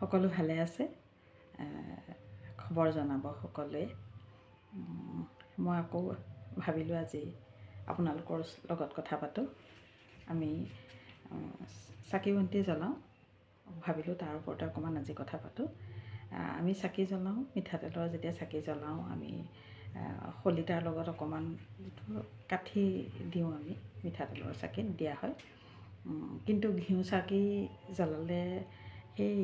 সকলো ভালে আছে খবৰ জনাব সকলোৱে। মই আকৌ ভাবিলোঁ আজি আপোনালোকৰ লগত কথা পাতোঁ। আমি চাকি বন্তি জ্বলাওঁ, ভাবিলোঁ তাৰ ওপৰতে অকণমান আজি কথা পাতোঁ। আমি চাকি জ্বলাওঁ, মিঠাতেলৰ যেতিয়া চাকি জ্বলাওঁ আমি শলিতাৰ লগত অকণমান কাঠি দিওঁ, আমি মিঠাতেলৰ চাকিত দিয়া হয়। কিন্তু ঘিউ চাকি জ্বলালে সেই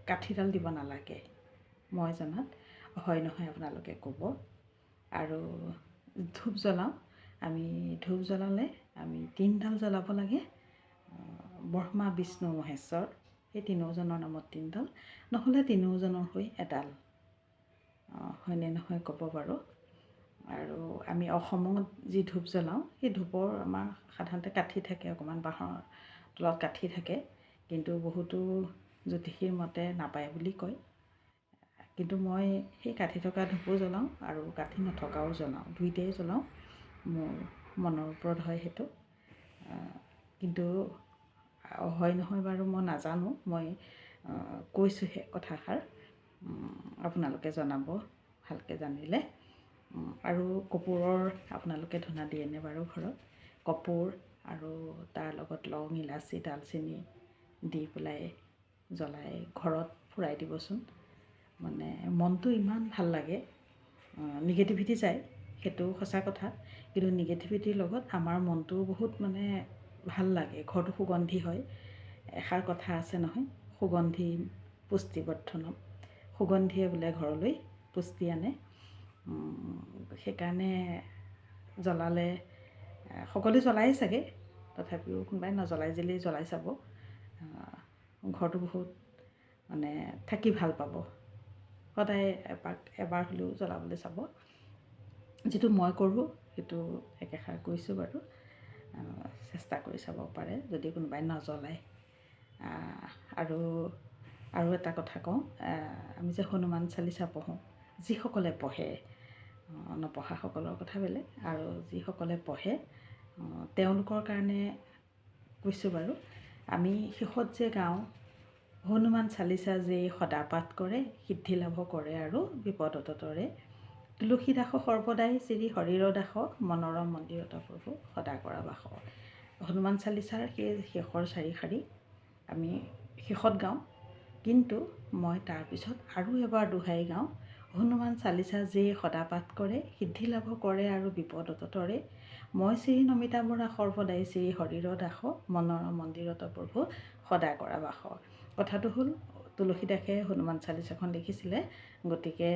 কাঠিডাল দিব নালাগে, মই জনাত। হয় নহয় আপোনালোকে ক'ব। আৰু ধূপ জ্বলাওঁ, আমি ধূপ জ্বলালে আমি 3ডাল জ্বলাব লাগে। ব্ৰহ্মা বিষ্ণু মহেশ্বৰ সেই তিনিওজনৰ নামত 3ডাল, নহ'লে তিনিওজনৰ হৈ এডাল। হয়নে নহয় ক'ব বাৰু। আৰু আমি অসমত যি ধূপ জ্বলাওঁ সেই ধূপৰ আমাৰ সাধাৰণতে কাঠি থাকে, অকণমান বাঁহৰ তলত কাঠি থাকে, কিন্তু বহুতো জ্যোতিষীৰ মতে নাপায় বুলি কয়। কিন্তু মই সেই কাঠি থকা ধূপো জ্বলাওঁ আৰু কাঠি নথকাও জ্বলাওঁ, দুইটাই জ্বলাওঁ। মোৰ মনৰ ওপৰত হয় সেইটো। কিন্তু হয় নহয় বাৰু মই নাজানো, মই কৈছোঁহে কথাষাৰ, আপোনালোকে জনাব ভালকৈ জানিলে। আৰু কপোৰৰ আপোনালোকে ধূনা দিয়েনে বাৰু ঘৰত? কপোৰ আৰু তাৰ লগত লং, ইলাচি, ডালচেনি দি পেলাই জ্বলাই ঘৰত ফুৰাই দিবচোন। মানে মনটো ইমান ভাল লাগে। নিগেটিভিটি যায়, সেইটো সঁচা কথা, কিন্তু নিগেটিভিটিৰ লগত আমাৰ মনটোও বহুত মানে ভাল লাগে। ঘৰটো সুগন্ধি হয়। এষাৰ কথা আছে নহয়, সুগন্ধি পুষ্টিবৰ্ধনম, সুগন্ধিয়ে বোলে ঘৰলৈ পুষ্টি আনে। সেইকাৰণে জ্বলালে সকলোৱে জ্বলাই চাগে, তথাপিও কোনোবাই নজ্বলাই যদি জ্বলাই চাব। ঘৰটো বহুত মানে থাকি ভাল পাব। সদায় এবাৰ হ'লেও জ্বলাবলৈ চাব। যিটো মই কৰোঁ সেইটো একেষাৰ কৈছোঁ বাৰু, চেষ্টা কৰি চাব পাৰে যদি কোনোবাই নজ্বলায়। আৰু এটা কথা কওঁ, আমি যে হনুমান চালিচা পঢ়োঁ, যিসকলে পঢ়ে, নপঢ়াসকলৰ কথা বেলেগ, আৰু যিসকলে পঢ়ে তেওঁলোকৰ কাৰণে কৈছোঁ বাৰু। আমি শেষত যে গাওঁ, হনুমান চালিচা যে সদা পাঠ কৰে সিদ্ধি লাভ কৰে আৰু বিপদ অততৰে, তুলসী দাস সৰ্বদাই শ্ৰী হৰিৰ দাস, মনোৰম মন্দিৰত প্ৰভু সদা কৰা বাস। হনুমান চালিচাৰ সেই শেষৰ 4 শাৰী আমি শেষত গাওঁ, কিন্তু মই তাৰপিছত আৰু এবাৰ দোহাই গাওঁ, হনুমান চালিচা যে সদা পাঠ কৰে সিদ্ধি লাভ কৰে আৰু বিপদ অততৰে, মই শ্ৰী নমিতা বৰা সৰ্বদাই শ্ৰী হৰিৰ দাস, মনোৰম মন্দিৰত প্ৰভু সদা কৰা বাস। কথাটো হ'ল তুলসী দাসে হনুমান চালিচাখন লিখিছিলে, গতিকে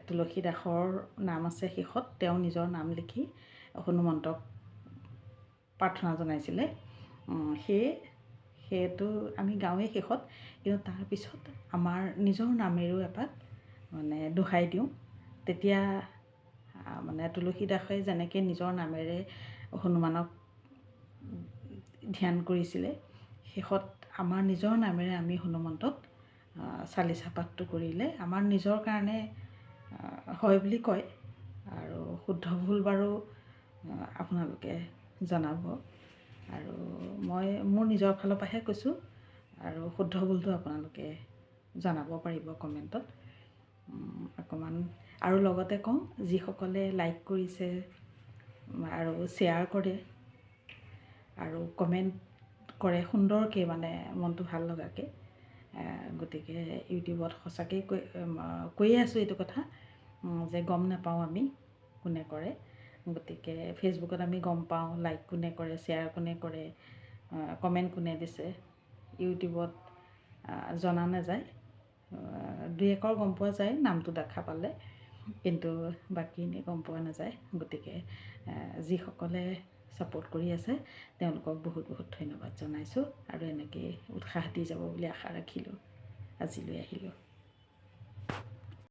তুলসী দাসৰ নাম আছে শেষত, তেওঁ নিজৰ নাম লিখি হনুমন্তক প্ৰাৰ্থনা জনাইছিলে। সেইটো আমি গাঁৱেই শেষত, কিন্তু তাৰপিছত আমাৰ নিজৰ নামেৰেও এপাক মানে দোহাই দিওঁ। তেতিয়া মানে তুলসী দাসে যেনেকৈ নিজৰ নামেৰে হনুমানক ধ্যান কৰিছিলে, শেষত আমাৰ নিজৰ নামেৰে আমি হনুমন্তক চালিচা পাঠটো কৰিলে আমাৰ নিজৰ কাৰণে হয় বুলি কয়। আৰু শুদ্ধ ভুল বাৰু আপোনালোকে জনাব। আৰু মই মোৰ নিজৰ ফালৰ পৰাহে কৈছোঁ, আৰু শুদ্ধ ভুলটো আপোনালোকে জনাব পাৰিব কমেণ্টত অকণমান। আৰু লগতে কওঁ, যিসকলে লাইক কৰিছে আৰু শ্বেয়াৰ কৰে আৰু কমেণ্ট কৰে সুন্দৰকৈ, মানে মনটো ভাল লগাকৈ, গতিকে ইউটিউবত সঁচাকৈ কৈয়ে আছোঁ এইটো কথা যে গম নাপাওঁ আমি কোনে কৰে। গতিকে ফেচবুকত আমি গম পাওঁ লাইক কোনে কৰে, শ্বেয়াৰ কোনে কৰে, কমেণ্ট কোনে দিছে। ইউটিউবত জনা নাযায়, 2-1 গম পোৱা যায় নামটো দেখা পালে, কিন্তু বাকী এনেই গম পোৱা নাযায়। গতিকে যিসকলে ছাপোৰ্ট কৰি আছে তেওঁলোকক বহুত বহুত ধন্যবাদ জনাইছোঁ, আৰু এনেকৈ উৎসাহ দি যাব বুলি আশা ৰাখিলোঁ। আজিলৈ আহিলোঁ।